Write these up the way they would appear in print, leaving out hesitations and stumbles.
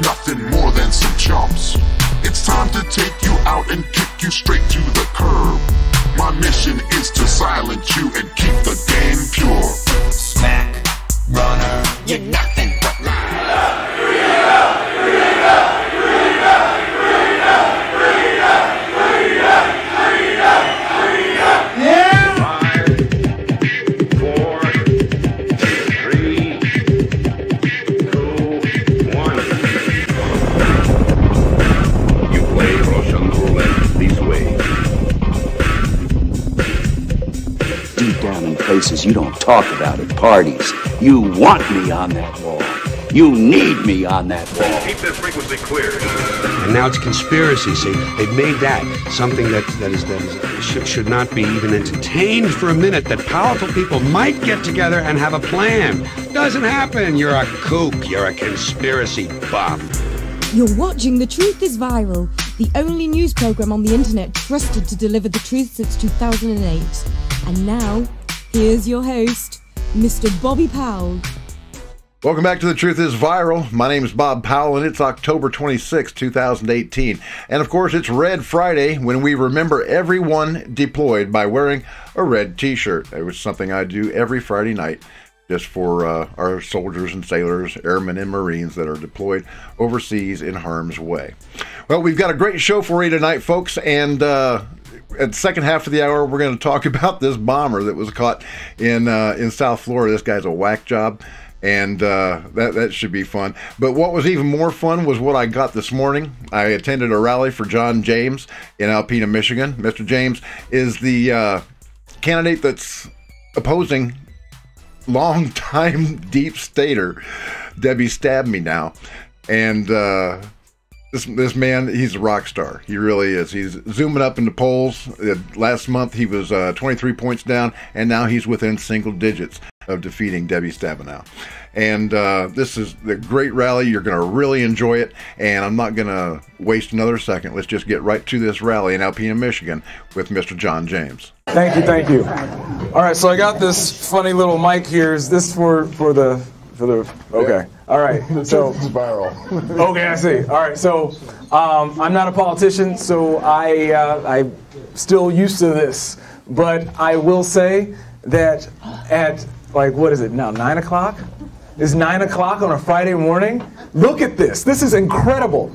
nothing more than some chumps. It's time to take you out and kick you straight to the curb. My mission is to silence you and keep the game pure. Smack, runner, you're nothing but lies. Places you don't talk about at parties. You want me on that wall. You need me on that wall. Keep that frequency clear. And now it's conspiracy. See, they've made that something that should not be even entertained for a minute. That powerful people might get together and have a plan. Doesn't happen. You're a kook. You're a conspiracy buff. You're watching The Truth is Viral, the only news program on the internet trusted to deliver the truth since 2008. And now, here's your host, Mr. Bobby Powell. Welcome back to The Truth is Viral. My name is Bob Powell, and it's October 26, 2018. And of course, it's Red Friday, when we remember everyone deployed by wearing a red t-shirt. It was something I do every Friday night just for our soldiers and sailors, airmen and Marines that are deployed overseas in harm's way. Well, we've got a great show for you tonight, folks, and at the second half of the hour, we're going to talk about this bomber that was caught in South Florida. This guy's a whack job, and that should be fun. But what was even more fun was what I got this morning. I attended a rally for John James in Alpena, Michigan. Mr. James is the candidate that's opposing longtime deep stater Debbie Stab Me now, and This man, he's a rock star. He really is. He's zooming up in the polls. Last month, he was 23 points down, and now he's within single digits of defeating Debbie Stabenow. And this is the great rally. You're going to really enjoy it, and I'm not going to waste another second. Let's just get right to this rally in Alpena, Michigan with Mr. John James. Thank you, thank you. All right, so I got this funny little mic here. Is this for the okay. Yeah. All right. So it's viral. Okay, I see. All right. So I'm not a politician, so I'm still used to this. But I will say that at what is it now? 9 o'clock? It's 9 o'clock on a Friday morning. Look at this. This is incredible.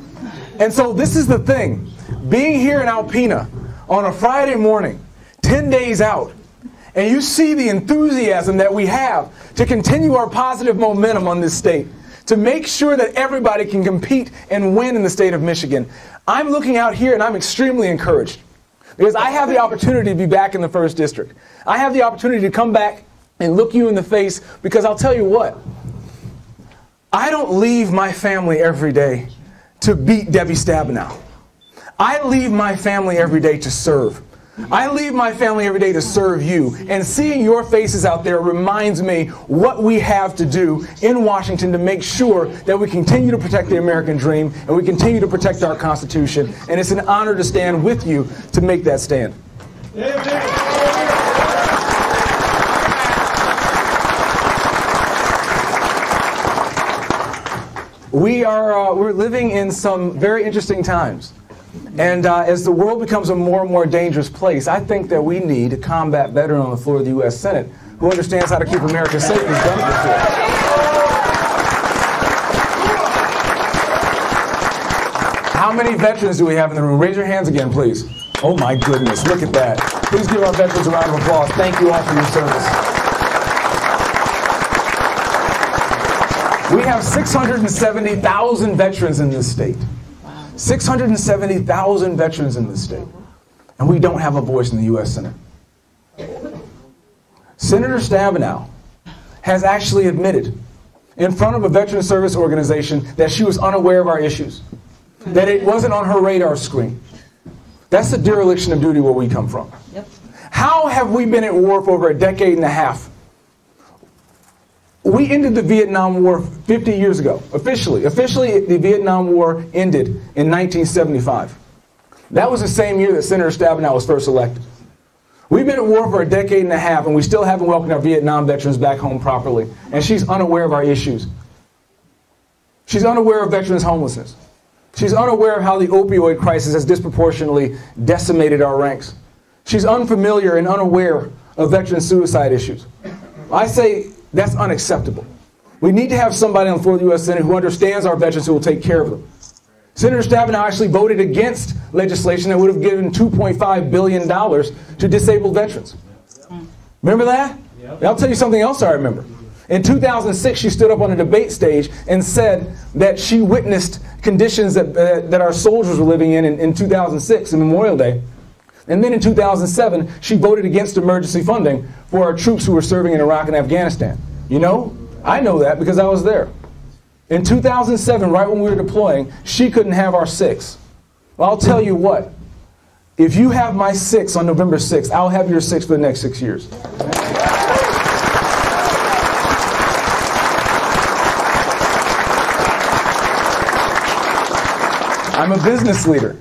And so this is the thing. Being here in Alpena on a Friday morning, 10 days out, and you see the enthusiasm that we have to continue our positive momentum on this state, to make sure that everybody can compete and win in the state of Michigan. I'm looking out here and I'm extremely encouraged because I have the opportunity to be back in the 1st District. I have the opportunity to come back and look you in the face because I'll tell you what, I don't leave my family every day to beat Debbie Stabenow. I leave my family every day to serve. I leave my family every day to serve you, and seeing your faces out there reminds me what we have to do in Washington to make sure that we continue to protect the American dream and we continue to protect our Constitution, and it's an honor to stand with you to make that stand. We're living in some very interesting times. And as the world becomes a more and more dangerous place, I think that we need a combat veteran on the floor of the U.S. Senate who understands how to keep America safe and has done it before. How many veterans do we have in the room? Raise your hands again, please. Oh, my goodness. Look at that. Please give our veterans a round of applause. Thank you all for your service. We have 670,000 veterans in this state. 670,000 veterans in this state. And we don't have a voice in the U.S. Senate. Senator Stabenow has actually admitted in front of a veteran service organization that she was unaware of our issues, that it wasn't on her radar screen. That's the dereliction of duty where we come from. Yep. How have we been at war for over a decade and a half? We ended the Vietnam War 50 years ago, officially. Officially, the Vietnam War ended in 1975. That was the same year that Senator Stabenow was first elected. We've been at war for a decade and a half, and we still haven't welcomed our Vietnam veterans back home properly. And she's unaware of our issues. She's unaware of veterans' homelessness. She's unaware of how the opioid crisis has disproportionately decimated our ranks. She's unfamiliar and unaware of veteran suicide issues. I say that's unacceptable. We need to have somebody on the floor of the U.S. Senate who understands our veterans, who will take care of them. Senator Stabenow actually voted against legislation that would have given $2.5 billion to disabled veterans. Remember that? Yep. I'll tell you something else I remember. In 2006, she stood up on a debate stage and said that she witnessed conditions that our soldiers were living in 2006, in Memorial Day. And then in 2007, she voted against emergency funding for our troops who were serving in Iraq and Afghanistan. You know, I know that because I was there. In 2007, right when we were deploying, she couldn't have our 6. Well, I'll tell you what. If you have my 6 on November 6th, I'll have your 6 for the next 6 years. I'm a business leader.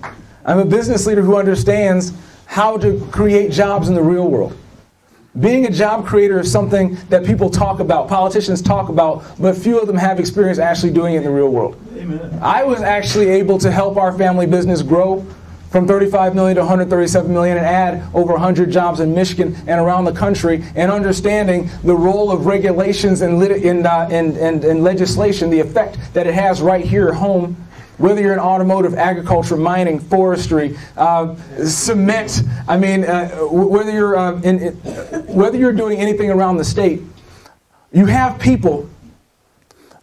I'm a business leader who understands how to create jobs in the real world. Being a job creator is something that people talk about, politicians talk about, but few of them have experience actually doing it in the real world. Amen. I was actually able to help our family business grow from 35 million to 137 million and add over 100 jobs in Michigan and around the country, and understanding the role of regulations and legislation, the effect that it has right here at home. Whether you're in automotive, agriculture, mining, forestry, cement, I mean, whether you're doing anything around the state, you have people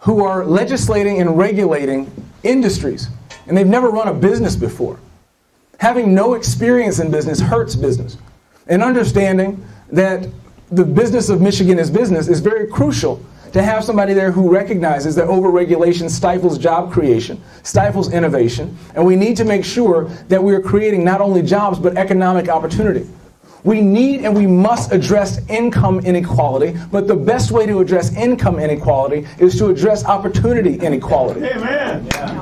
who are legislating and regulating industries, and they've never run a business before. Having no experience in business hurts business. And understanding that the business of Michigan is business is very crucial. To have somebody there who recognizes that overregulation stifles job creation, stifles innovation, and we need to make sure that we are creating not only jobs but economic opportunity. We need and we must address income inequality, but the best way to address income inequality is to address opportunity inequality. Amen. Yeah.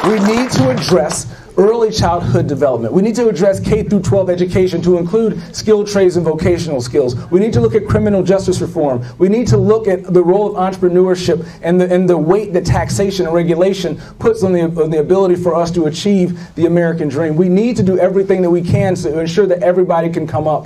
We need to address early childhood development. We need to address K through 12 education to include skilled trades and vocational skills. We need to look at criminal justice reform. We need to look at the role of entrepreneurship and the weight that taxation and regulation puts on the ability for us to achieve the American dream. We need to do everything that we can to ensure that everybody can come up.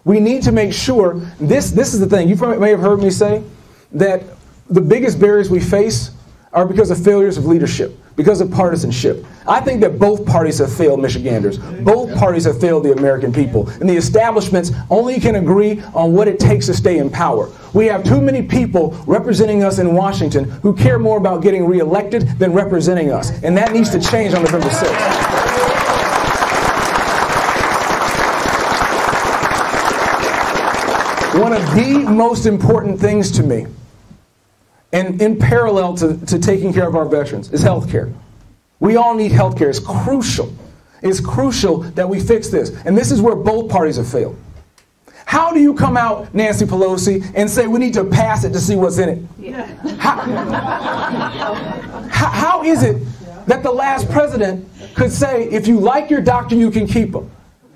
We need to make sure, this is the thing, you may have heard me say that the biggest barriers we face are because of failures of leadership, because of partisanship. I think that both parties have failed Michiganders. Both parties have failed the American people. And the establishments only can agree on what it takes to stay in power. We have too many people representing us in Washington who care more about getting reelected than representing us. And that needs to change on November 6th. One of the most important things to me, and in parallel to taking care of our veterans, is health care. We all need health care. It's crucial. It's crucial that we fix this. And this is where both parties have failed. How do you come out, Nancy Pelosi, and say we need to pass it to see what's in it? Yeah. How is it that the last president could say, if you like your doctor, you can keep him.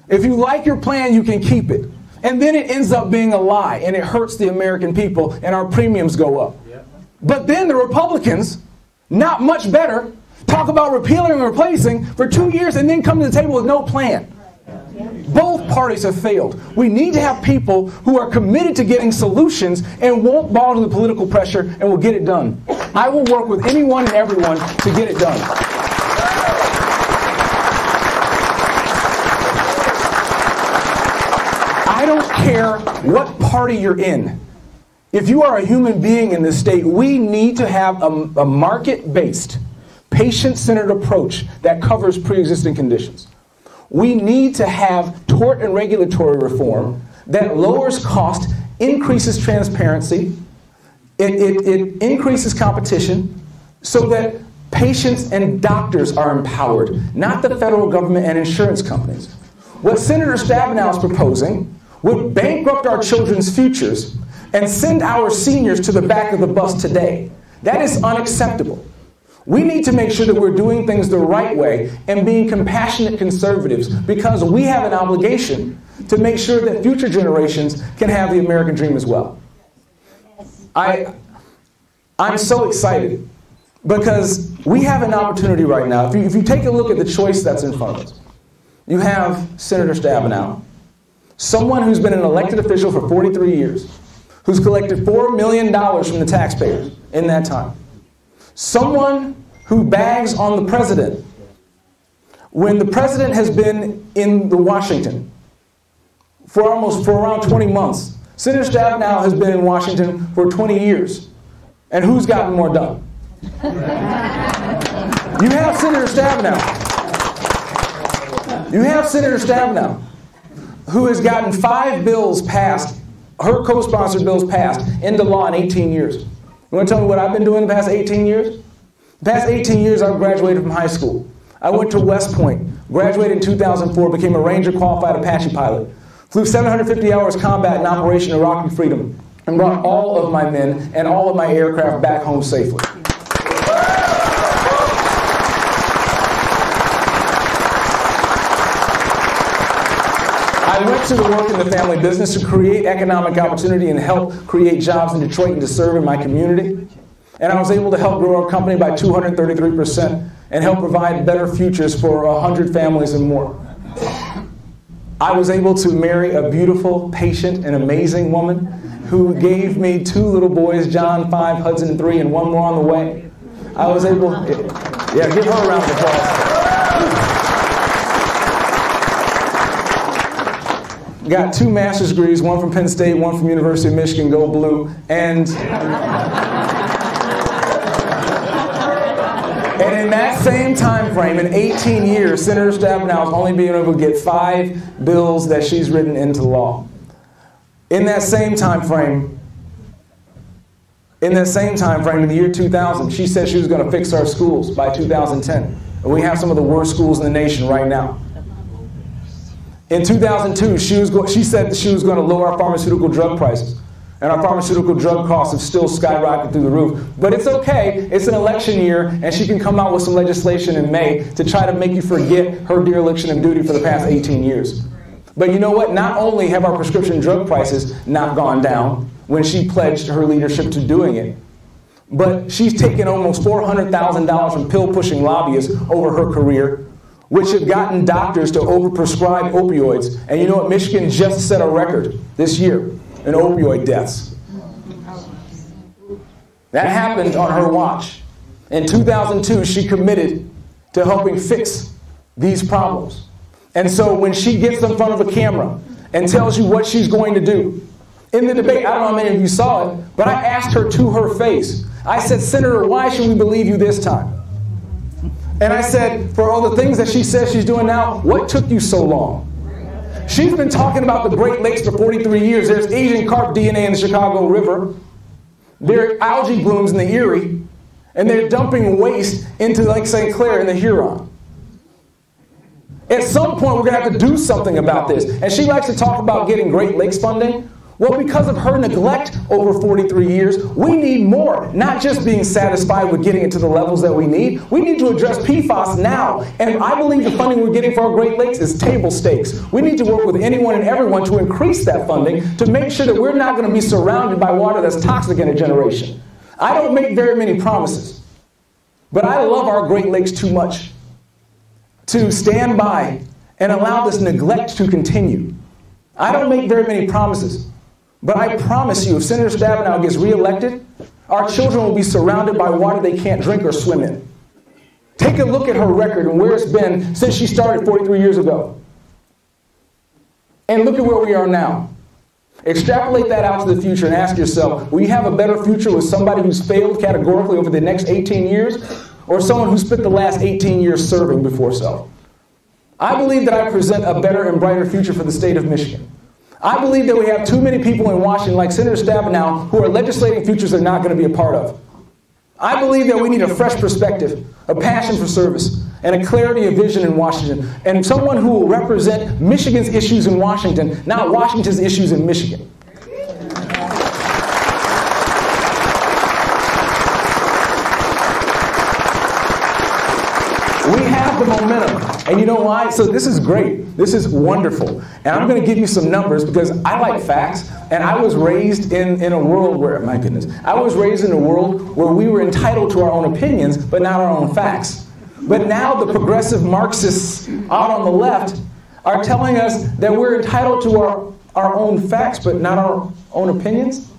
If you like your plan, you can keep it. And then it ends up being a lie, and it hurts the American people, and our premiums go up. But then the Republicans, not much better, talk about repealing and replacing for 2 years and then come to the table with no plan. Both parties have failed. We need to have people who are committed to getting solutions and won't bow to the political pressure and will get it done. I will work with anyone and everyone to get it done. I don't care what party you're in. If you are a human being in this state, we need to have a market-based, patient-centered approach that covers pre-existing conditions. We need to have tort and regulatory reform that lowers cost, increases transparency, it increases competition, so that patients and doctors are empowered, not the federal government and insurance companies. What Senator Stabenow is proposing would bankrupt our children's futures and send our seniors to the back of the bus today. That is unacceptable. We need to make sure that we're doing things the right way and being compassionate conservatives, because we have an obligation to make sure that future generations can have the American dream as well. I'm so excited because we have an opportunity right now. If you take a look at the choice that's in front of us, you have Senator Stabenow, someone who's been an elected official for 43 years, who's collected $4 million from the taxpayers in that time. Someone who bags on the president when the president has been in Washington for around 20 months. Senator Stabenow has been in Washington for 20 years. And who's gotten more done? You have Senator Stabenow. You have Senator Stabenow, who has gotten 5 bills passed, her co-sponsored bills passed, into law in 18 years. You want to tell me what I've been doing the past 18 years? The past 18 years, I've graduated from high school. I went to West Point, graduated in 2004, became a Ranger qualified Apache pilot, flew 750 hours combat in Operation Iraqi Freedom, and brought all of my men and all of my aircraft back home safely. I went to the work in the family business to create economic opportunity and help create jobs in Detroit and to serve in my community. And I was able to help grow our company by 233% and help provide better futures for 100 families and more. I was able to marry a beautiful, patient, and amazing woman who gave me 2 little boys, John 5, Hudson 3, and 1 more on the way. I was able, yeah, give her a round of applause. Got 2 master's degrees, 1 from Penn State, 1 from University of Michigan, go blue, and in that same time frame, in 18 years, Senator Stabenow has only been able to get 5 bills that she's written into law. In that same time frame, in the year 2000, she said she was going to fix our schools by 2010. And we have some of the worst schools in the nation right now. In 2002, she said that she was going to lower our pharmaceutical drug prices. And our pharmaceutical drug costs have still skyrocketed through the roof. But it's okay. It's an election year, and she can come out with some legislation in May to try to make you forget her dereliction of duty for the past 18 years. But you know what? Not only have our prescription drug prices not gone down when she pledged her leadership to doing it, but she's taken almost $400,000 from pill-pushing lobbyists over her career, which have gotten doctors to overprescribe opioids. And you know what? Michigan just set a record this year in opioid deaths. That happened on her watch. In 2002, she committed to helping fix these problems. And so when she gets in front of a camera and tells you what she's going to do, in the debate, I don't know how many of you saw it, but I asked her to her face. I said, Senator, why should we believe you this time? And I said, for all the things that she says she's doing now, what took you so long? She's been talking about the Great Lakes for 43 years. There's Asian carp DNA in the Chicago River. There are algae blooms in the Erie. And they're dumping waste into Lake St. Clair in the Huron. At some point, we're going to have to do something about this. And she likes to talk about getting Great Lakes funding. Well, because of her neglect over 43 years, we need more. Not just being satisfied with getting it to the levels that we need. We need to address PFAS now. And I believe the funding we're getting for our Great Lakes is table stakes. We need to work with anyone and everyone to increase that funding to make sure that we're not going to be surrounded by water that's toxic in a generation. I don't make very many promises, but I love our Great Lakes too much to stand by and allow this neglect to continue. I don't make very many promises, but I promise you, if Senator Stabenow gets reelected, our children will be surrounded by water they can't drink or swim in. Take a look at her record and where it's been since she started 43 years ago. And look at where we are now. Extrapolate that out to the future and ask yourself, will you have a better future with somebody who's failed categorically over the next 18 years, or someone who spent the last 18 years serving before self? I believe that I present a better and brighter future for the state of Michigan. I believe that we have too many people in Washington, like Senator Stabenow, who are legislating futures they're not going to be a part of. I believe that we need a fresh perspective, a passion for service, and a clarity of vision in Washington, and someone who will represent Michigan's issues in Washington, not Washington's issues in Michigan. We have the momentum. And you know why? So this is great. This is wonderful. And I'm going to give you some numbers because I like facts. And I was raised in a world where, my goodness, I was raised in a world where we were entitled to our own opinions, but not our own facts. But now the progressive Marxists out on the left are telling us that we're entitled to our own facts, but not our own opinions.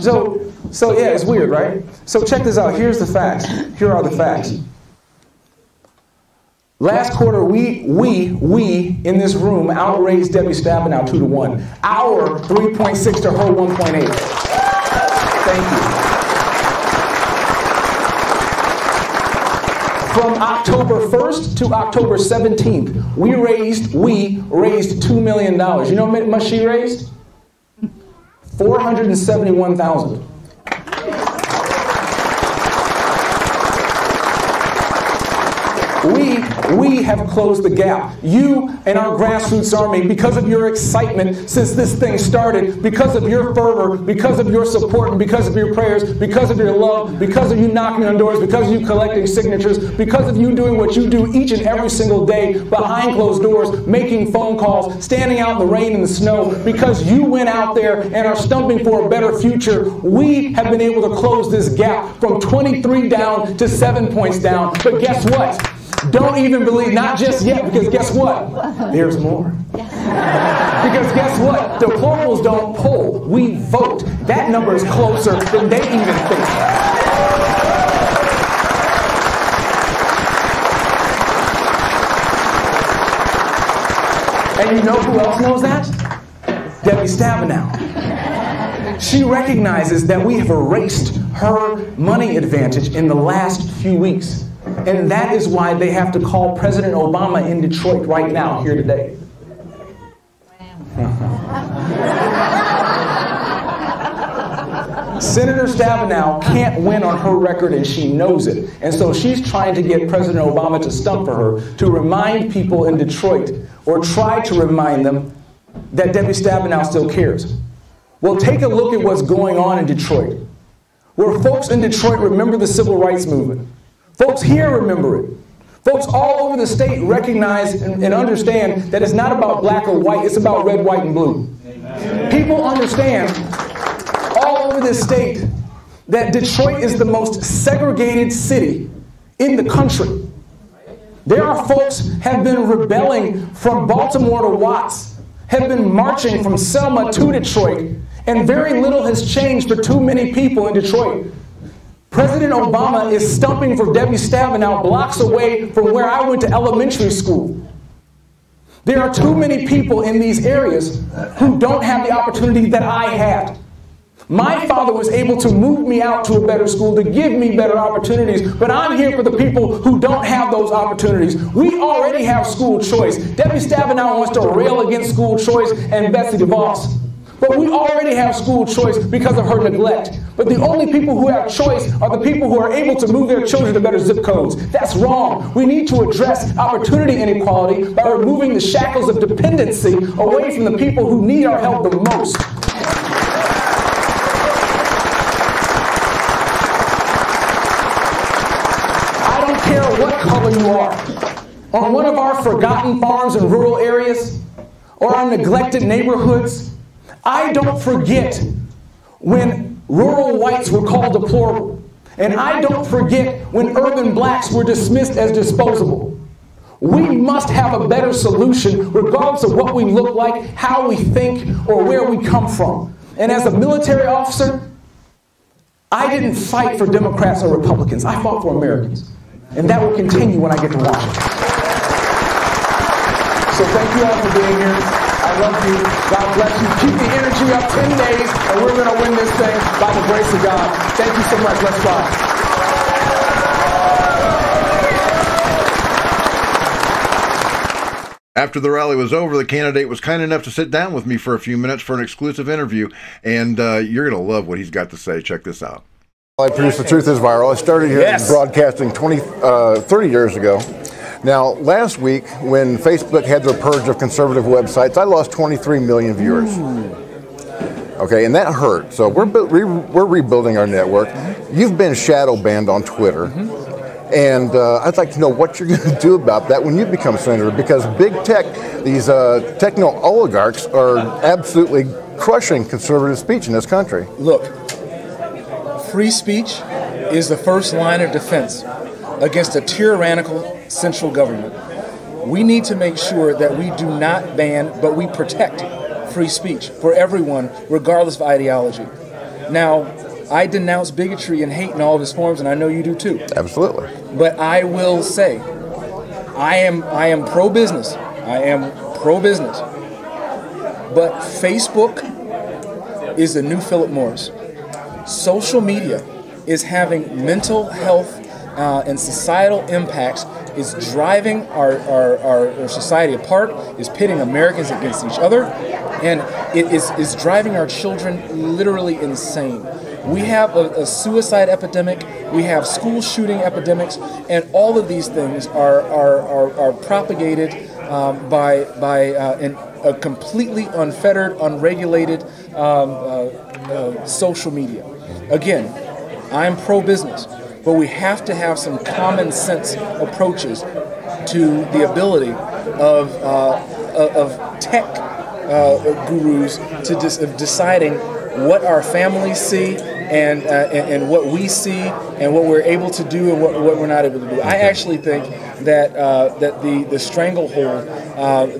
So yeah, it's weird, right? So check this out. Here's the facts. Here are the facts. Last quarter, we in this room outraised Debbie Stabenow 2-1. Our 3.6 to her 1.8. Thank you. From October 1st to October 17th, we raised $2 million. You know how much she raised? $471,000. We have closed the gap. You and our grassroots army, because of your excitement since this thing started, because of your fervor, because of your support, and because of your prayers, because of your love, because of you knocking on doors, because of you collecting signatures, because of you doing what you do each and every single day behind closed doors, making phone calls, standing out in the rain and the snow, because you went out there and are stumping for a better future, we have been able to close this gap from 23 down to 7 points down. But guess what? Don't even believe, not just yet, because guess what? There's more. Because guess what? Deplorables don't poll. We vote. That number is closer than they even think. And you know who else knows that? Debbie Stabenow. She recognizes that we have erased her money advantage in the last few weeks. And that is why they have to call President Obama in Detroit right now, here today. Senator Stabenow can't win on her record, and she knows it. And so she's trying to get President Obama to stump for her, to remind people in Detroit, or try to remind them that Debbie Stabenow still cares. Well, take a look at what's going on in Detroit, where folks in Detroit remember the civil rights movement. Folks here remember it. Folks all over the state recognize and understand that it's not about black or white, it's about red, white, and blue. Amen. People understand all over this state that Detroit is the most segregated city in the country. There are folks have been rebelling from Baltimore to Watts, have been marching from Selma to Detroit, and very little has changed for too many people in Detroit. President Obama is stumping for Debbie Stabenow blocks away from where I went to elementary school. There are too many people in these areas who don't have the opportunity that I had. My father was able to move me out to a better school, to give me better opportunities, but I'm here for the people who don't have those opportunities. We already have school choice. Debbie Stabenow wants to rail against school choice and Betsy DeVos. But we already have school choice because of her neglect. But the only people who have choice are the people who are able to move their children to better zip codes. That's wrong. We need to address opportunity inequality by removing the shackles of dependency away from the people who need our help the most. I don't care what color you are. On one of our forgotten farms in rural areas, or our neglected neighborhoods, I don't forget when rural whites were called deplorable. And I don't forget when urban blacks were dismissed as disposable. We must have a better solution regardless of what we look like, how we think, or where we come from. And as a military officer, I didn't fight for Democrats or Republicans. I fought for Americans. And that will continue when I get to Washington. So thank you all for being here. I love you. God bless you. Keep the energy up 10 days, and we're going to win this thing by the grace of God. Thank you so much. Let's fly. After the rally was over, the candidate was kind enough to sit down with me for a few minutes for an exclusive interview, and you're going to love what he's got to say. Check this out. I produced The Truth is Viral. I started here in broadcasting 30 years ago. Now, last week, when Facebook had their purge of conservative websites, I lost 23 million viewers. Okay, and that hurt. So we're rebuilding our network. You've been shadow banned on Twitter. And I'd like to know what you're going to do about that when you become senator, because big tech, these techno oligarchs are absolutely crushing conservative speech in this country. Look, free speech is the first line of defense against a tyrannical central government. We need to make sure that we do not ban, but we protect free speech for everyone, regardless of ideology. Now, I denounce bigotry and hate in all of its forms, and I know you do too. Absolutely. But I will say, I am pro-business. I am pro-business. But Facebook is the new Philip Morris. Social media is having mental health and societal impacts, is driving our society apart, is pitting Americans against each other, and it is driving our children literally insane. We have a suicide epidemic, we have school shooting epidemics, and all of these things are propagated by a completely unfettered, unregulated social media. Again, I'm pro-business, but we have to have some common sense approaches to the ability of tech gurus of deciding what our families see and what we see and what we're able to do and what we're not able to do. I actually think that the stranglehold,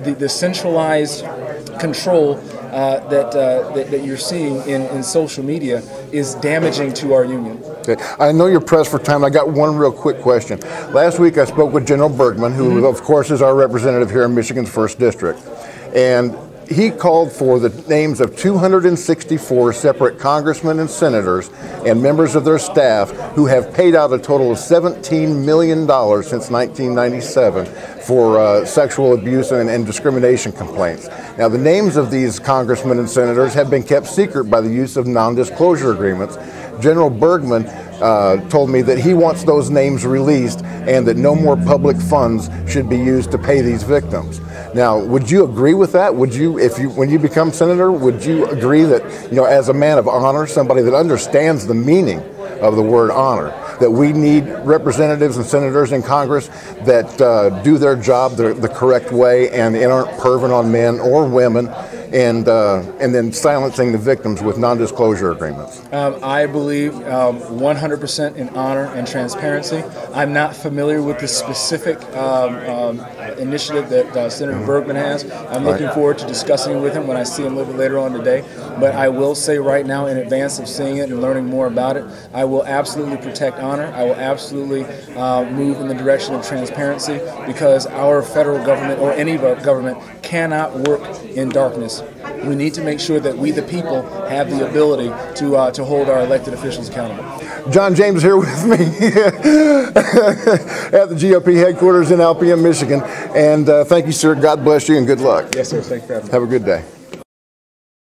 the centralized control that you're seeing in social media is damaging to our union. Okay. I know you're pressed for time. I got one real quick question. Last week I spoke with General Bergman, who of course is our representative here in Michigan's 1st District. And he called for the names of 264 separate congressmen and senators and members of their staff who have paid out a total of $17 million since 1997 for sexual abuse and discrimination complaints. Now, the names of these congressmen and senators have been kept secret by the use of non-disclosure agreements. General Bergman told me that he wants those names released and that no more public funds should be used to pay these victims. Now, would you agree with that? Would you, when you become senator, would you agree that, as a man of honor, somebody that understands the meaning of the word honor, that we need representatives and senators in Congress that do their job the correct way and aren't perving on men or women, and then silencing the victims with non-disclosure agreements? I believe 100% in honor and transparency. I'm not familiar with the specific initiative that Senator Bergman has. I'm looking forward to discussing with him when I see him a little bit later on today. But I will say right now, in advance of seeing it and learning more about it, I will absolutely protect honor. I will absolutely move in the direction of transparency, because our federal government or any government cannot work in darkness. We need to make sure that we, the people, have the ability to hold our elected officials accountable. John James here with me at the GOP headquarters in Alpena, Michigan. And thank you, sir. God bless you and good luck. Yes, sir. Thank you for having me. Have a good day.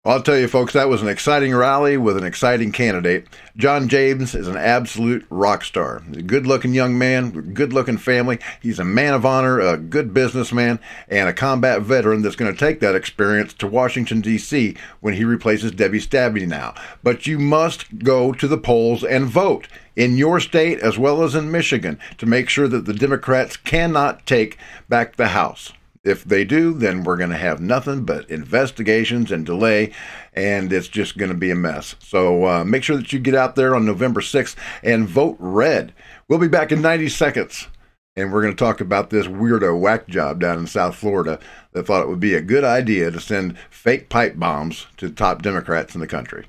Well, I'll tell you, folks, that was an exciting rally with an exciting candidate. John James is an absolute rock star. He's a good-looking young man, good-looking family. He's a man of honor, a good businessman, and a combat veteran that's going to take that experience to Washington, D.C. when he replaces Debbie Stabby now. But you must go to the polls and vote in your state as well as in Michigan to make sure that the Democrats cannot take back the House. If they do, then we're going to have nothing but investigations and delay, and it's just going to be a mess. So make sure that you get out there on November 6th and vote red. We'll be back in 90 seconds, and we're going to talk about this weirdo whack job down in South Florida that thought it would be a good idea to send fake pipe bombs to the top Democrats in the country.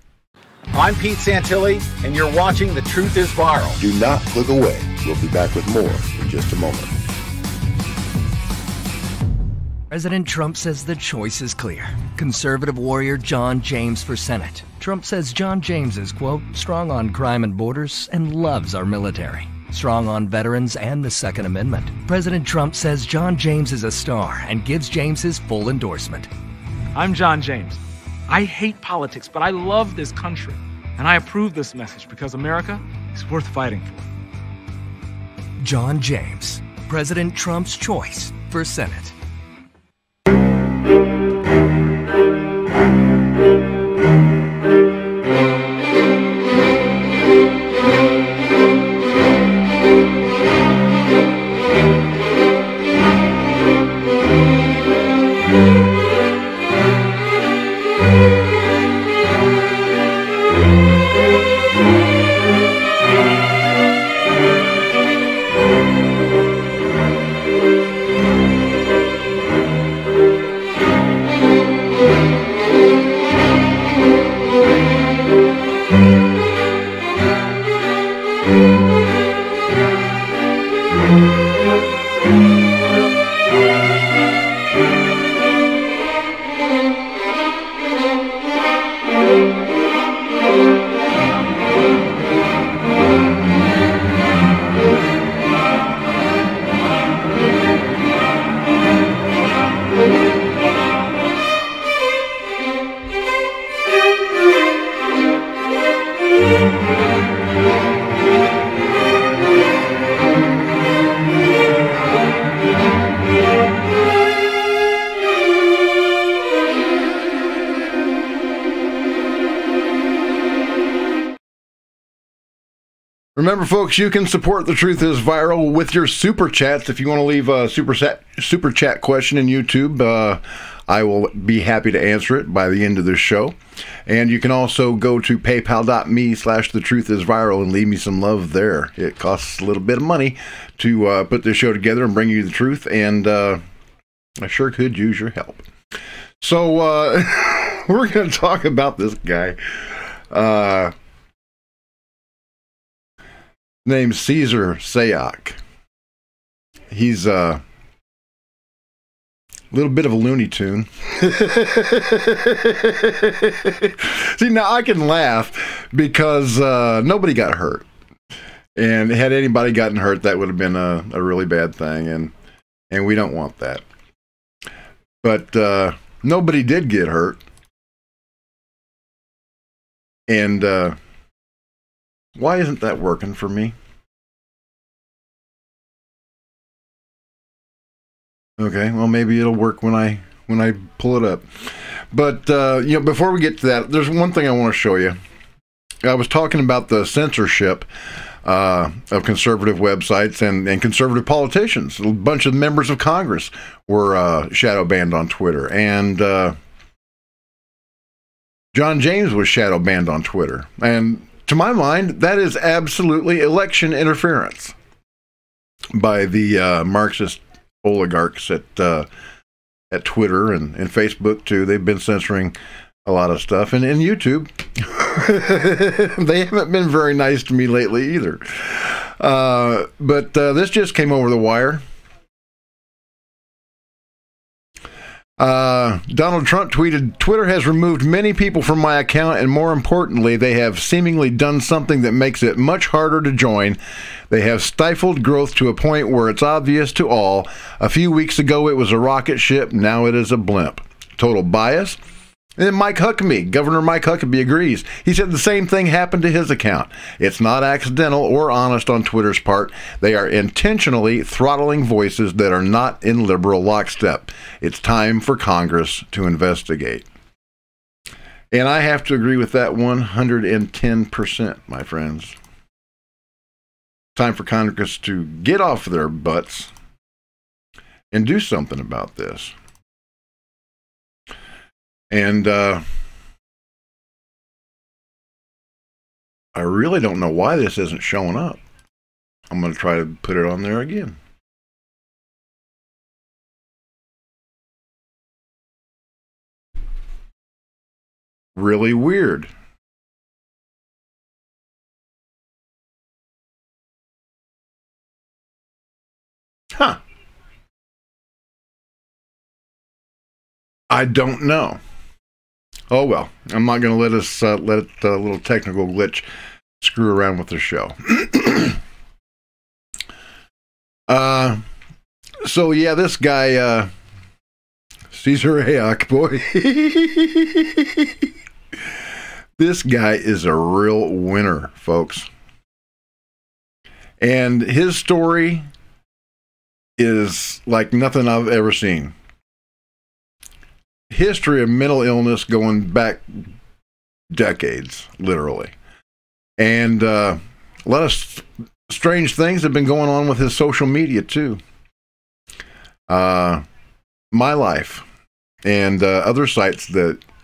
I'm Pete Santilli, and you're watching The Truth is Viral. Do not look away. We'll be back with more in just a moment. President Trump says the choice is clear. Conservative warrior John James for Senate. Trump says John James is, quote, strong on crime and borders and loves our military. Strong on veterans and the Second Amendment. President Trump says John James is a star and gives James his full endorsement. I'm John James. I hate politics, but I love this country. And I approve this message because America is worth fighting for. John James, President Trump's choice for Senate. Remember, folks, you can support The Truth is Viral with your super chats. If you want to leave a super chat question in YouTube, I will be happy to answer it by the end of this show. And you can also go to paypal.me/thetruithisviral and leave me some love there. It costs a little bit of money to put this show together and bring you the truth, and I sure could use your help. So we're going to talk about this guy named Caesar Sayoc. He's a little bit of a Looney Tune. See, now I can laugh because nobody got hurt. And had anybody gotten hurt, that would have been a really bad thing. And we don't want that. But nobody did get hurt. And why isn't that working for me? Okay, well, maybe it'll work when I pull it up. But before we get to that, there's one thing I want to show you. I was talking about the censorship of conservative websites and conservative politicians. A bunch of members of Congress were shadow banned on Twitter, and John James was shadow banned on Twitter. And to my mind, that is absolutely election interference by the Marxist oligarchs at Twitter and Facebook too. They've been censoring a lot of stuff, and in YouTube, they haven't been very nice to me lately either. But this just came over the wire. Donald Trump tweeted, "Twitter has removed many people from my account, and more importantly, they have seemingly done something that makes it much harder to join. They have stifled growth to a point where it's obvious to all. A few weeks ago, it was a rocket ship. Now it is a blimp. Total bias." And then Mike Huckabee, Governor Mike Huckabee, agrees. He said the same thing happened to his account. It's not accidental or honest on Twitter's part. They are intentionally throttling voices that are not in liberal lockstep. It's time for Congress to investigate. And I have to agree with that 110%, my friends. Time for Congress to get off their butts and do something about this. And I really don't know why this isn't showing up. I'm going to try to put it on there again. Really weird. Huh. I don't know. Oh well, I'm not going to let us let a little technical glitch screw around with the show. So yeah, this guy Caesar Sayoc, boy, this guy is a real winner, folks. And his story is like nothing I've ever seen. History of mental illness going back decades, literally. And a lot of strange things have been going on with his social media, too. My Life and other sites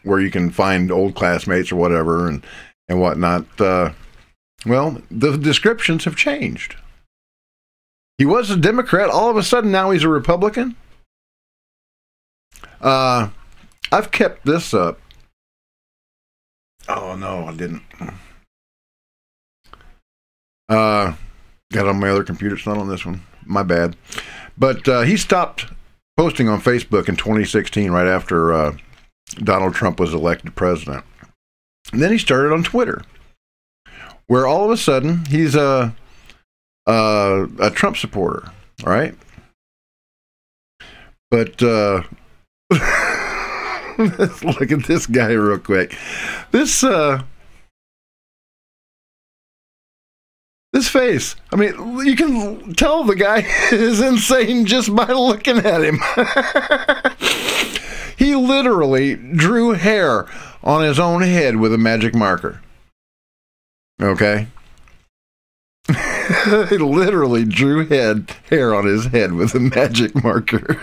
where you can find old classmates or whatever and whatnot. Well, the descriptions have changed. He was a Democrat. All of a sudden, now he's a Republican. I've kept this up. Oh, no, I didn't. Got it on my other computer. It's not on this one. My bad. But he stopped posting on Facebook in 2016, right after Donald Trump was elected president. And then he started on Twitter, where all of a sudden he's a Trump supporter, all right? But let's look at this guy real quick. This face. I mean, you can tell the guy is insane just by looking at him. He literally drew hair on his own head with a magic marker. Okay? He literally drew hair on his head with a magic marker.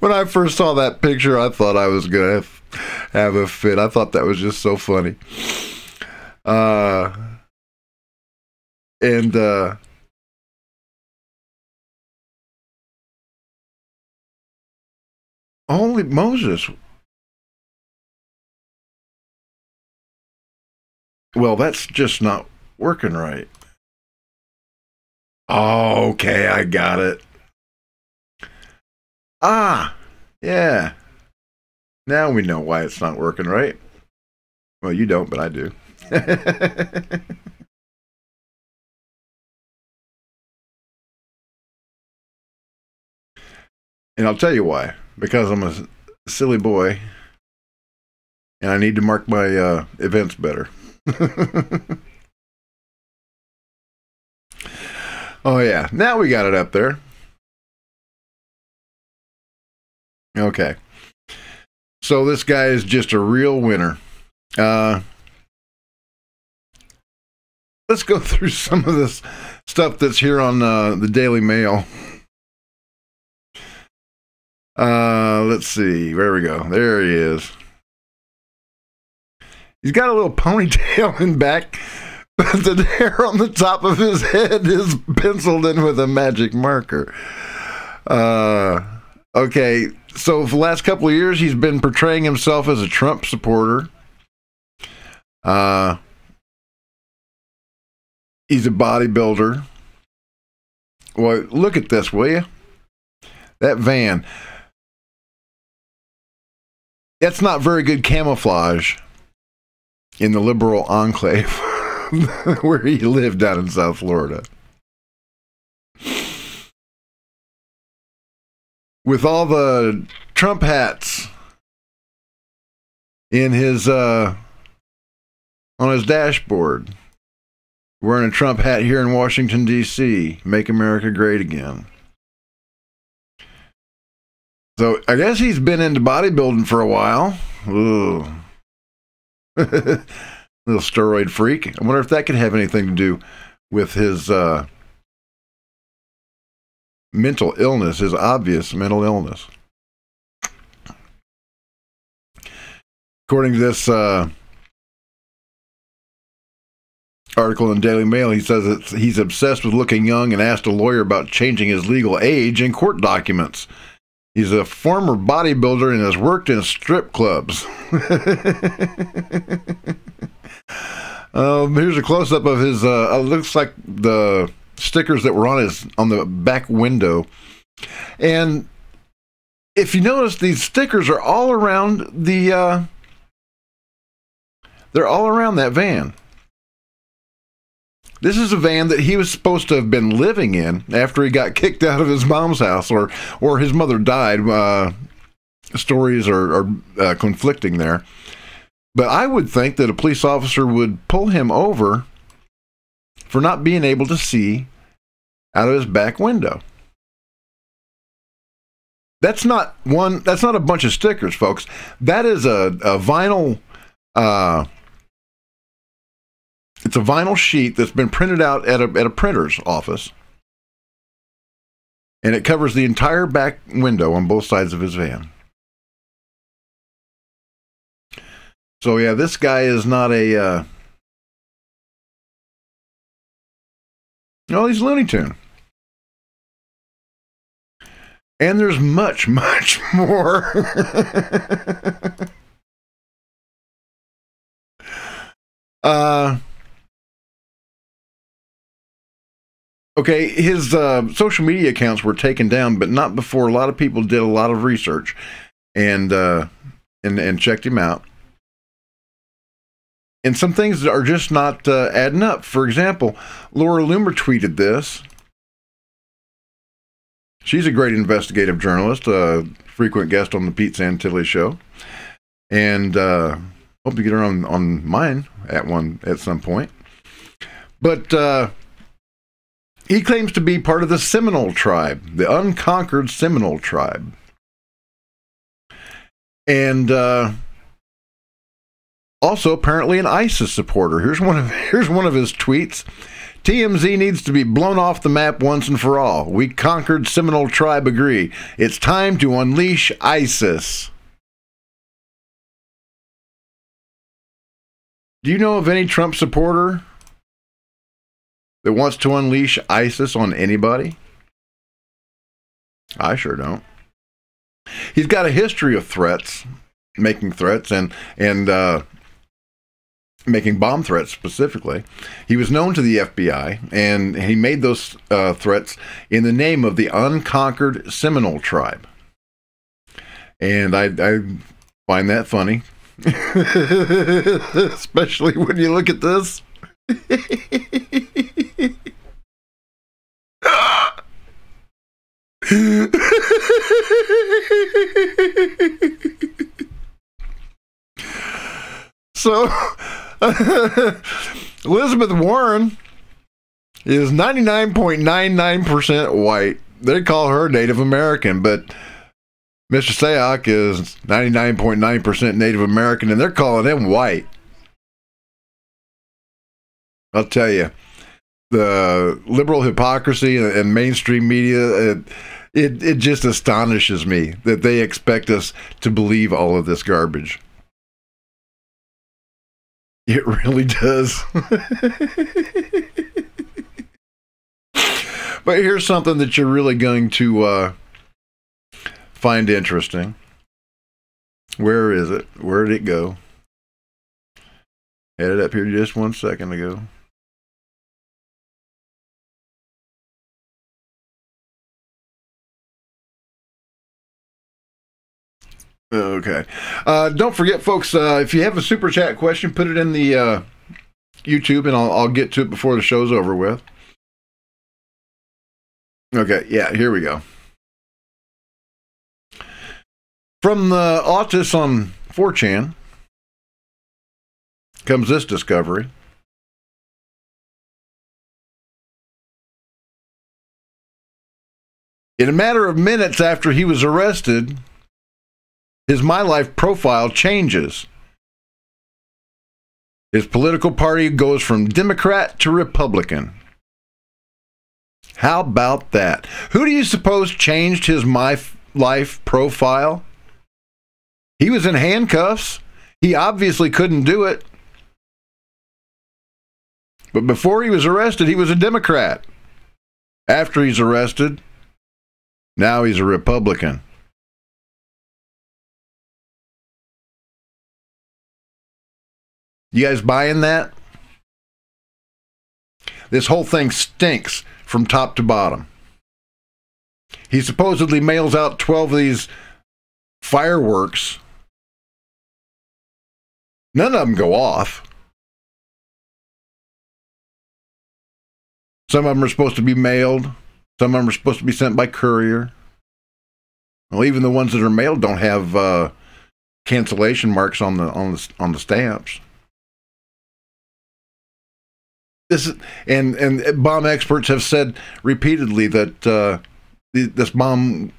When I first saw that picture, I thought I was going to have a fit. I thought that was just so funny. Holy Moses. Well, that's just not working right. Oh, okay, I got it. Yeah. Now we know why it's not working right. Well, you don't, but I do. And I'll tell you why. Because I'm a silly boy, and I need to mark my events better. Oh, yeah. Now we got it up there. Okay. So this guy is just a real winner. Let's go through some of this stuff that's here on the Daily Mail. Let's see. Where we go. There he is. He's got a little ponytail in back, but the hair on the top of his head is penciled in with a magic marker. Okay, so for the last couple of years, he's been portraying himself as a Trump supporter. He's a bodybuilder. Well, look at this, will you? That van. That's not very good camouflage in the liberal enclave where he lived down in South Florida. With all the Trump hats in his on his dashboard. Wearing a Trump hat here in Washington, D.C. Make America Great Again. So I guess he's been into bodybuilding for a while. Ooh. Little steroid freak. I wonder if that could have anything to do with his mental illness, his obvious mental illness. According to this article in Daily Mail, he says that he's obsessed with looking young and asked a lawyer about changing his legal age in court documents. He's a former bodybuilder and has worked in strip clubs. Here's a close-up of his, looks like the stickers that were on the back window. And if you notice, these stickers are all around they're all around that van. This is a van that he was supposed to have been living in after he got kicked out of his mom's house, or his mother died. Stories are conflicting there. But I would think that a police officer would pull him over for not being able to see out of his back window. That's not a bunch of stickers, folks. That is a vinyl. It's a vinyl sheet that's been printed out at a printer's office. And it covers the entire back window on both sides of his van. So yeah, this guy is not a... he's Looney Tune. And there's much, much more. Okay, his social media accounts were taken down, but not before a lot of people did a lot of research and checked him out. And some things are just not adding up. For example, Laura Loomer tweeted this. She's a great investigative journalist, a frequent guest on the Pete Santilli show, and hope to get her on mine at some point. But he claims to be part of the Seminole tribe, the unconquered Seminole tribe. And Also, apparently an ISIS supporter. Here's one of his tweets. TMZ needs to be blown off the map once and for all. We conquered Seminole tribe agree. It's time to unleash ISIS. Do you know of any Trump supporter that wants to unleash ISIS on anybody? I sure don't. He's got a history of threats, making threats, and making bomb threats specifically. He was known to the FBI, and he made those threats in the name of the unconquered Seminole tribe. And I find that funny, especially when you look at this. So, Elizabeth Warren is 99.99% white. They call her Native American, but Mr. Sayoc is 99.9% Native American, and they're calling him white. I'll tell you, the liberal hypocrisy and mainstream media, it just astonishes me that they expect us to believe all of this garbage. It really does. But here's something that you're really going to find interesting. Where is it? Where did it go? Had it up here just 1 second ago. Okay. Don't forget, folks, if you have a super chat question, put it in the YouTube, and I'll get to it before the show's over with. Okay, yeah, here we go. From the autists on 4chan comes this discovery. In a matter of minutes after he was arrested, his My Life profile changes. His political party goes from Democrat to Republican. How about that? Who do you suppose changed his My Life profile? He was in handcuffs. He obviously couldn't do it. But before he was arrested, he was a Democrat. After he's arrested, now he's a Republican. You guys buying that? This whole thing stinks from top to bottom. He supposedly mails out 12 of these fireworks. None of them go off. Some of them are supposed to be mailed. Some of them are supposed to be sent by courier. Well, even the ones that are mailed don't have cancellation marks on the stamps. This is, and bomb experts have said repeatedly that these bombs,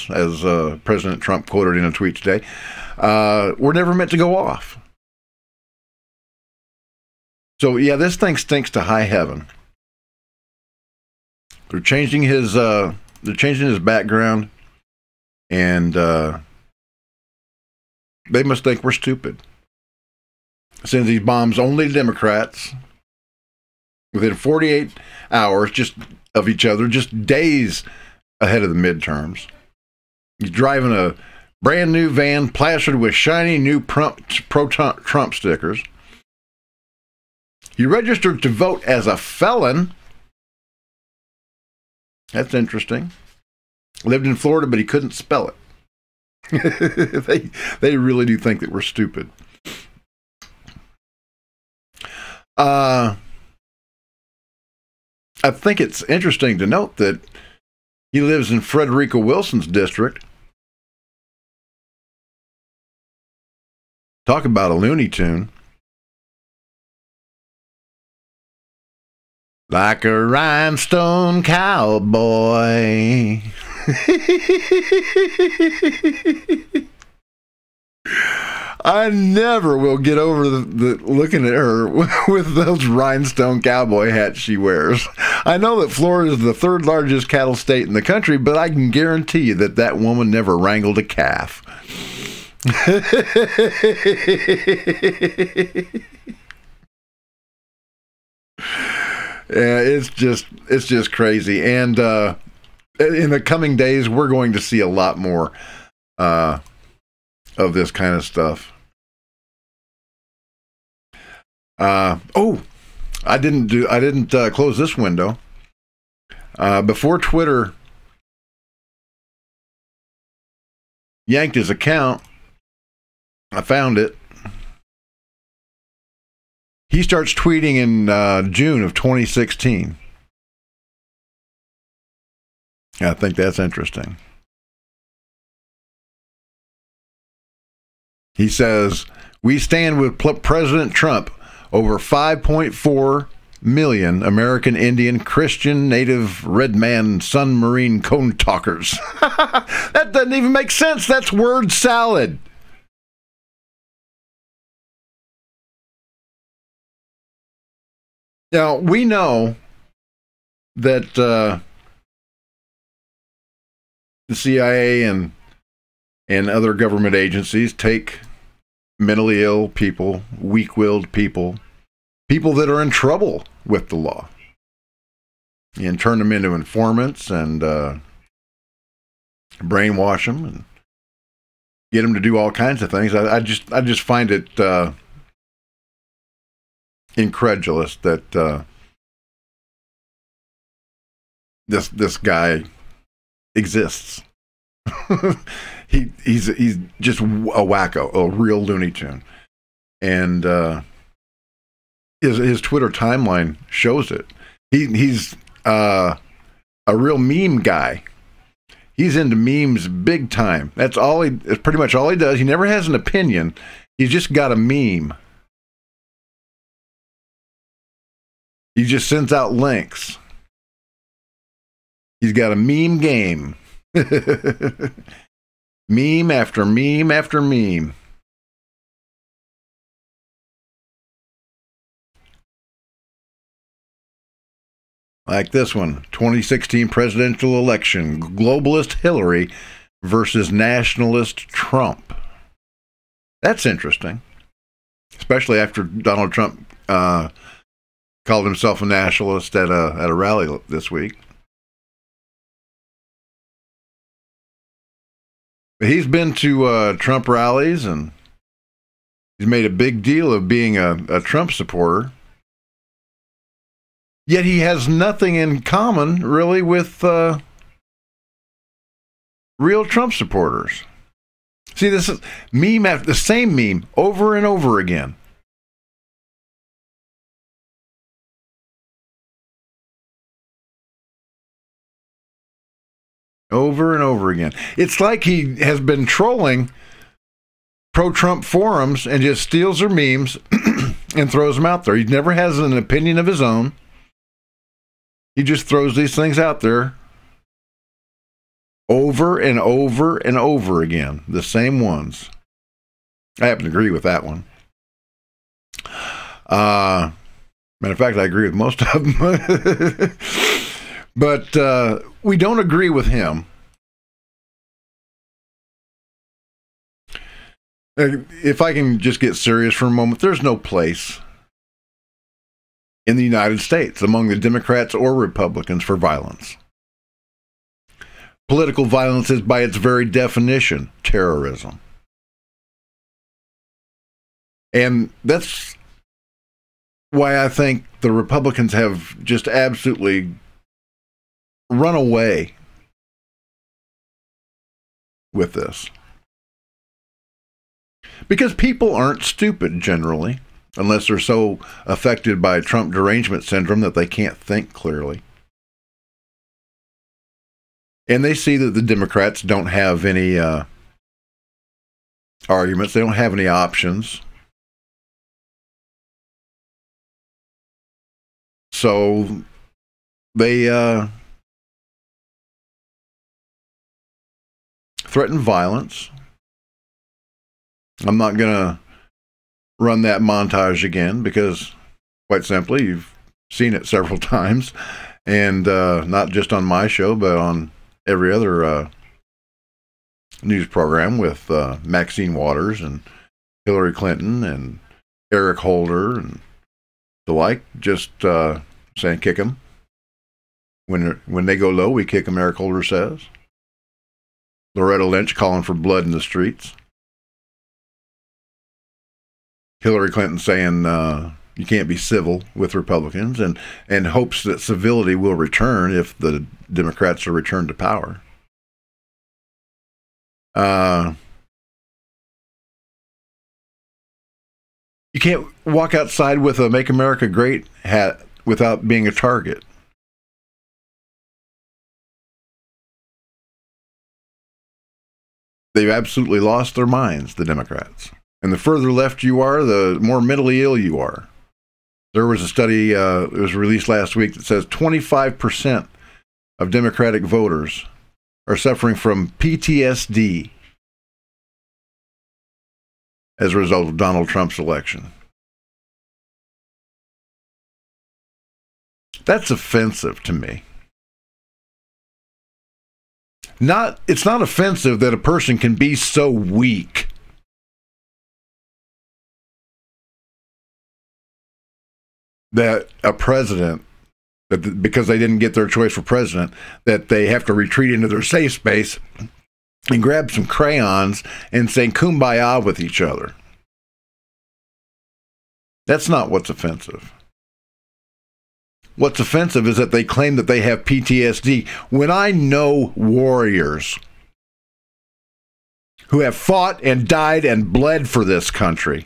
as President Trump quoted in a tweet today, were never meant to go off. So yeah, this thing stinks to high heaven. They're changing his background, and they must think we're stupid. Sends these bombs only to Democrats within 48 hours just of each other, just days ahead of the midterms. He's driving a brand new van plastered with shiny new pro-Trump stickers. He registered to vote as a felon. That's interesting. Lived in Florida, but he couldn't spell it. They really do think that we're stupid. I think it's interesting to note that he lives in Frederica Wilson's district. Talk about a Looney Tune. Like a rhinestone cowboy. I never will get over the looking at her with those rhinestone cowboy hats she wears. I know that Florida is the third largest cattle state in the country, but I can guarantee you that that woman never wrangled a calf. Yeah, it's just crazy. And in the coming days, we're going to see a lot more of this kind of stuff. I didn't close this window. Before Twitter yanked his account, I found it. He starts tweeting in June of 2016. I think that's interesting. He says, "We stand with President Trump over 5.4 million American Indian, Christian, Native, Red Man, Sun Marine cone talkers." That doesn't even make sense. That's word salad. Now, we know that the CIA and other government agencies take mentally ill people, weak-willed people, people that are in trouble with the law, and turn them into informants and brainwash them and get them to do all kinds of things. I just find it incredulous that this guy exists. He's just a wacko, a real Looney Tune, and his Twitter timeline shows it. He's a real meme guy. He's into memes big time. That's pretty much all he does. He never has an opinion. He's just got a meme. He just sends out links. He's got a meme game. Meme after meme after meme. Like this one, 2016 presidential election, globalist Hillary versus nationalist Trump. That's interesting, especially after Donald Trump called himself a nationalist at a rally this week. But he's been to Trump rallies, and he's made a big deal of being a Trump supporter. Yet he has nothing in common, really, with real Trump supporters. See, this is meme after the same meme over and over again. Over and over again. It's like he has been trolling pro-Trump forums and just steals their memes and throws them out there. He never has an opinion of his own. He just throws these things out there over and over and over again. The same ones. I happen to agree with that one. Matter of fact, I agree with most of them. But we don't agree with him. If I can just get serious for a moment, there's no place in the United States among the Democrats or Republicans for violence. Political violence is, by its very definition, terrorism. And that's why I think the Republicans have just absolutely run away with this. Because people aren't stupid generally, unless they're so affected by Trump derangement syndrome that they can't think clearly. And they see that the Democrats don't have any arguments, they don't have any options. So they threaten violence. I'm not going to run that montage again because, quite simply, you've seen it several times, and not just on my show, but on every other news program with Maxine Waters and Hillary Clinton and Eric Holder and the like, just saying kick them. When they go low, we kick them, Eric Holder says. Loretta Lynch calling for blood in the streets. Hillary Clinton saying you can't be civil with Republicans, and hopes that civility will return if the Democrats are returned to power. You can't walk outside with a Make America Great hat without being a target. They've absolutely lost their minds, the Democrats. And the further left you are, the more mentally ill you are. There was a study that was released last week that says 25% of Democratic voters are suffering from PTSD as a result of Donald Trump's election. That's offensive to me. It's not offensive that a person can be so weak that a president, that because they didn't get their choice for president, that they have to retreat into their safe space and grab some crayons and sing Kumbaya with each other. That's not what's offensive. What's offensive is that they claim that they have PTSD. When I know warriors who have fought and died and bled for this country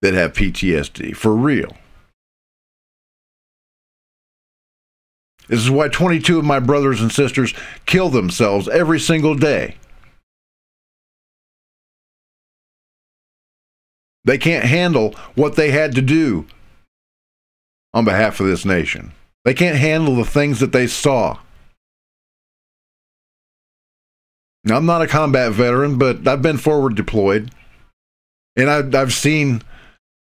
that have PTSD, for real. This is why 22 of my brothers and sisters kill themselves every single day. They can't handle what they had to do on behalf of this nation. They can't handle the things that they saw. Now, I'm not a combat veteran, but I've been forward deployed, and I've seen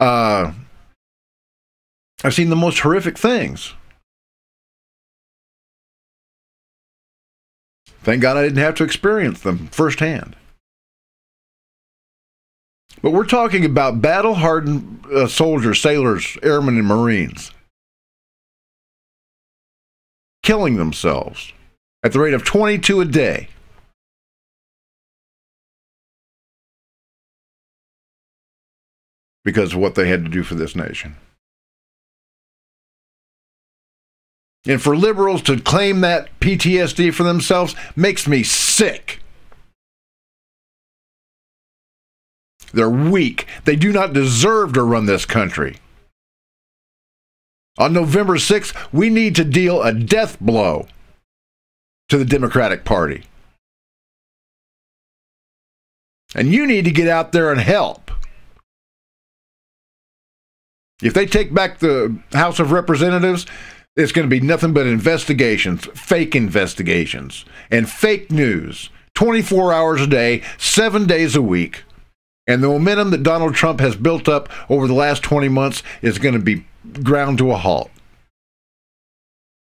the most horrific things. Thank God I didn't have to experience them firsthand. But we're talking about battle-hardened soldiers, sailors, airmen, and Marines killing themselves at the rate of 22 a day. Because of what they had to do for this nation. And for liberals to claim that PTSD for themselves makes me sick. They're weak. They do not deserve to run this country. On November 6th, we need to deal a death blow to the Democratic Party. And you need to get out there and help. If they take back the House of Representatives, it's going to be nothing but investigations, and fake news, 24 hours a day, 7 days a week. And the momentum that Donald Trump has built up over the last 20 months is going to be ground to a halt.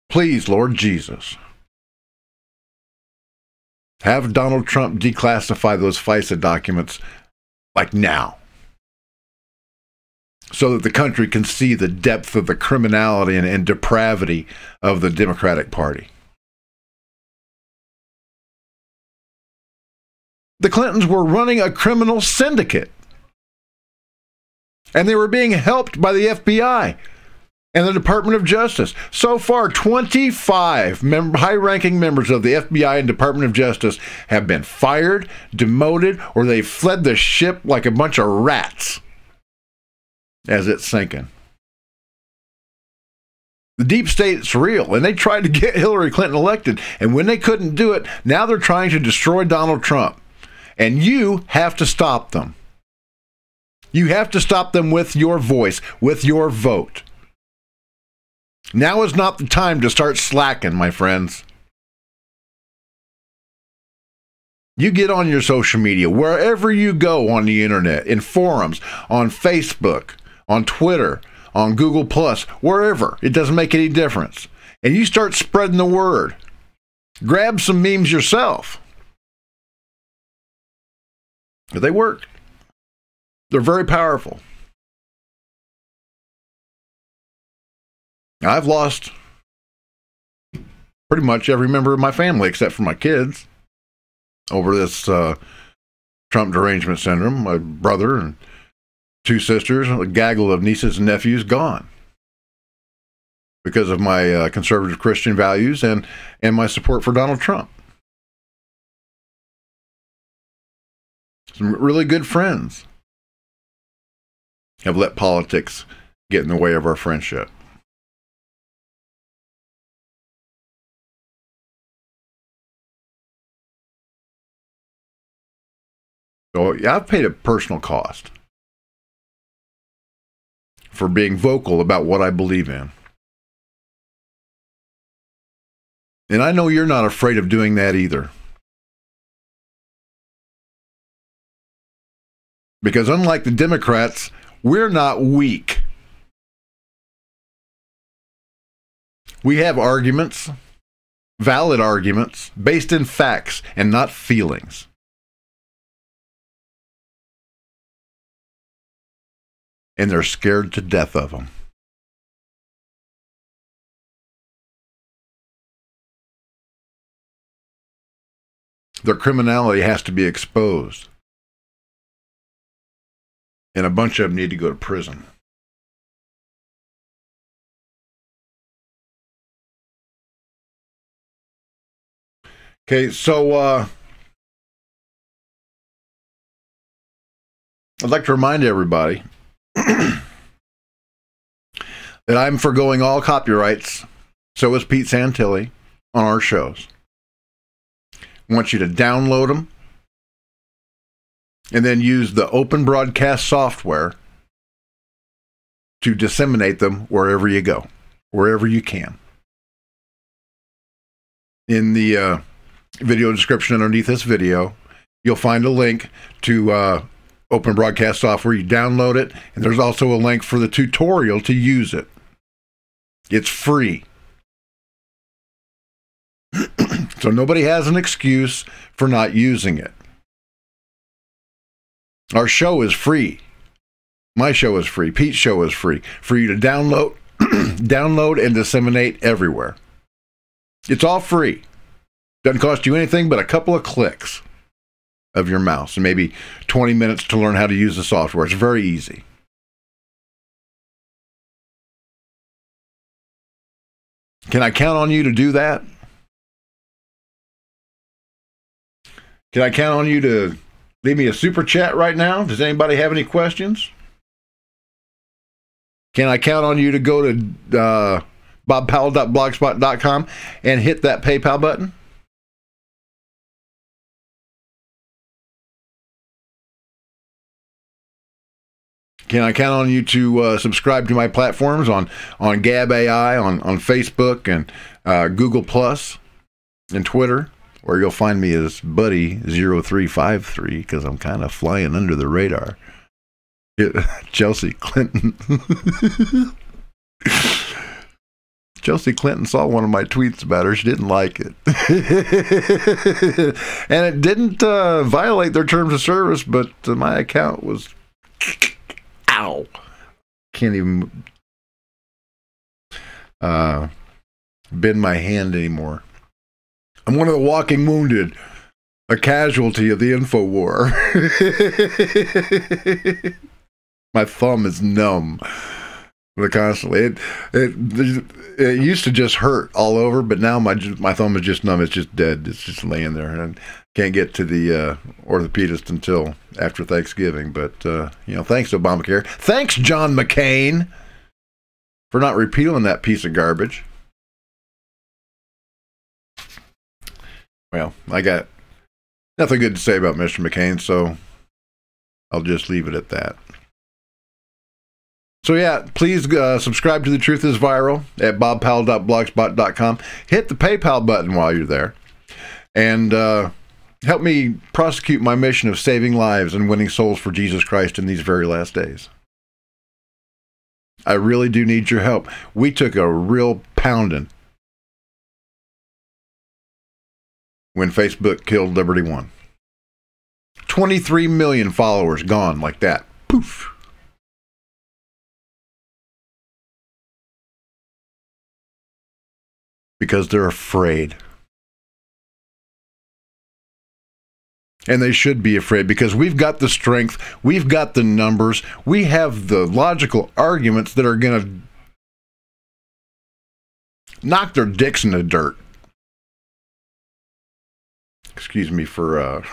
Please, Lord Jesus, have Donald Trump declassify those FISA documents like now, so that the country can see the depth of the criminality and depravity of the Democratic Party. The Clintons were running a criminal syndicate, and they were being helped by the FBI and the Department of Justice. So far, 25 high-ranking members of the FBI and Department of Justice have been fired, demoted, or they've fled the ship like a bunch of rats as it's sinking. The deep state's real, and they tried to get Hillary Clinton elected, and when they couldn't do it, now they're trying to destroy Donald Trump. And you have to stop them. You have to stop them with your voice, with your vote. Now is not the time to start slacking, my friends. You get on your social media, wherever you go on the internet, in forums, on Facebook, on Twitter, on Google+, wherever. It doesn't make any difference. And you start spreading the word. Grab some memes yourself. They work. They're very powerful. I've lost pretty much every member of my family except for my kids over this Trump derangement syndrome. My brother and 2 sisters, a gaggle of nieces and nephews gone because of my conservative Christian values and my support for Donald Trump. Some really good friends have let politics get in the way of our friendship. So yeah, I've paid a personal cost for being vocal about what I believe in. And I know you're not afraid of doing that either. Because unlike the Democrats, we're not weak. We have arguments, valid arguments, based in facts and not feelings. And they're scared to death of them. Their criminality has to be exposed. And a bunch of them need to go to prison. Okay, so I'd like to remind everybody that I'm forgoing all copyrights. So is Pete Santilli on our shows. I want you to download them and then use the open broadcast software to disseminate them wherever you go, wherever you can. In the video description underneath this video, you'll find a link to open broadcast software. You download it, and there's also a link for the tutorial to use it. It's free. So nobody has an excuse for not using it. Our show is free. My show is free. Pete's show is free. For you to download, download and disseminate everywhere. It's all free. Doesn't cost you anything but a couple of clicks of your mouse and maybe 20 minutes to learn how to use the software. It's very easy. Can I count on you to do that? Can I count on you to leave me a super chat right now? Does anybody have any questions? Can I count on you to go to bobpowell.blogspot.com and hit that PayPal button? Can I count on you to subscribe to my platforms on Gab AI, on Facebook and Google Plus and Twitter, where you'll find me as Buddy0353 because I'm kind of flying under the radar. Chelsea Clinton. Chelsea Clinton saw one of my tweets about her. She didn't like it. And it didn't violate their terms of service, but my account was... Ow. Can't even bend my hand anymore. I'm one of the walking wounded, a casualty of the info war. My thumb is numb constantly. It used to just hurt all over, but now my thumb is just numb. It's just dead. It's just laying there, and I can't get to the orthopedist until after Thanksgiving. But thanks to Obamacare. Thanks, John McCain, for not repealing that piece of garbage. Well, I got nothing good to say about Mr. McCain, so I'll just leave it at that. So yeah, please subscribe to The Truth is Viral at bobpowell.blogspot.com. Hit the PayPal button while you're there. And help me prosecute my mission of saving lives and winning souls for Jesus Christ in these very last days. I really do need your help. We took a real pounding when Facebook killed Liberty One. 23 million followers gone like that. Poof. Because they're afraid. And they should be afraid, because we've got the strength, we've got the numbers, we have the logical arguments that are going to knock their dicks in the dirt. Excuse me for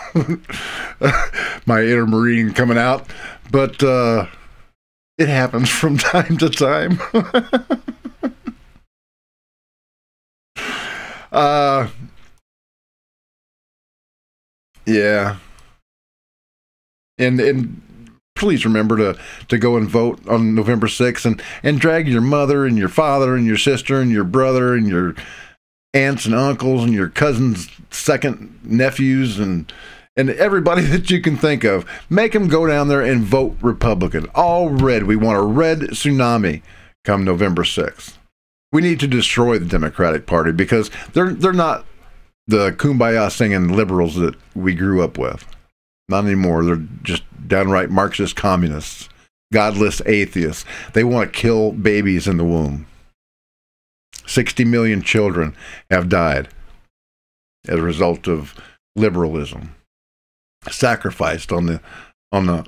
my inner Marine coming out, but it happens from time to time. Yeah. And please remember to go and vote on November 6th and drag your mother and your father and your sister and your brother and your aunts and uncles and your cousins, second nephews and everybody that you can think of. Make them go down there and vote Republican. All red. We want a red tsunami come November 6th. We need to destroy the Democratic Party, because they're not the kumbaya singing liberals that we grew up with. Not anymore. They're just downright Marxist communists, godless atheists. They want to kill babies in the womb. 60 million children have died as a result of liberalism, sacrificed on the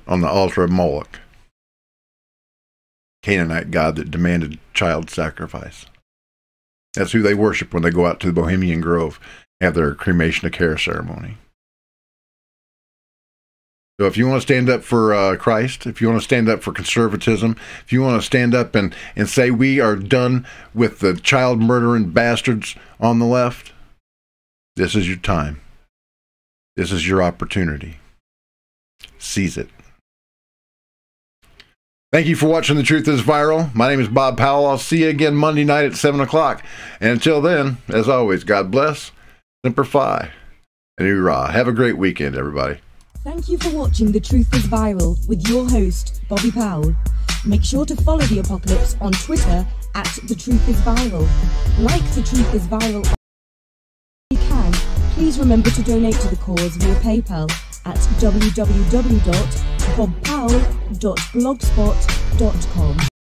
altar of Moloch, Canaanite god that demanded child sacrifice. That's who they worship when they go out to the Bohemian Grove, have their cremation of care ceremony. So if you want to stand up for Christ, if you want to stand up for conservatism, if you want to stand up and say we are done with the child murdering bastards on the left, this is your time. This is your opportunity. Seize it. Thank you for watching The Truth is Viral. My name is Bob Powell. I'll see you again Monday night at 7 o'clock. And until then, as always, God bless, Semper Fi, and hoorah. Have a great weekend, everybody. Thank you for watching The Truth is Viral with your host, Bobby Powell. Make sure to follow The Apocalypse on Twitter at The Truth is Viral. Like The Truth is Viral if you can. Please remember to donate to the cause via PayPal at www.bobpowell.blogspot.com.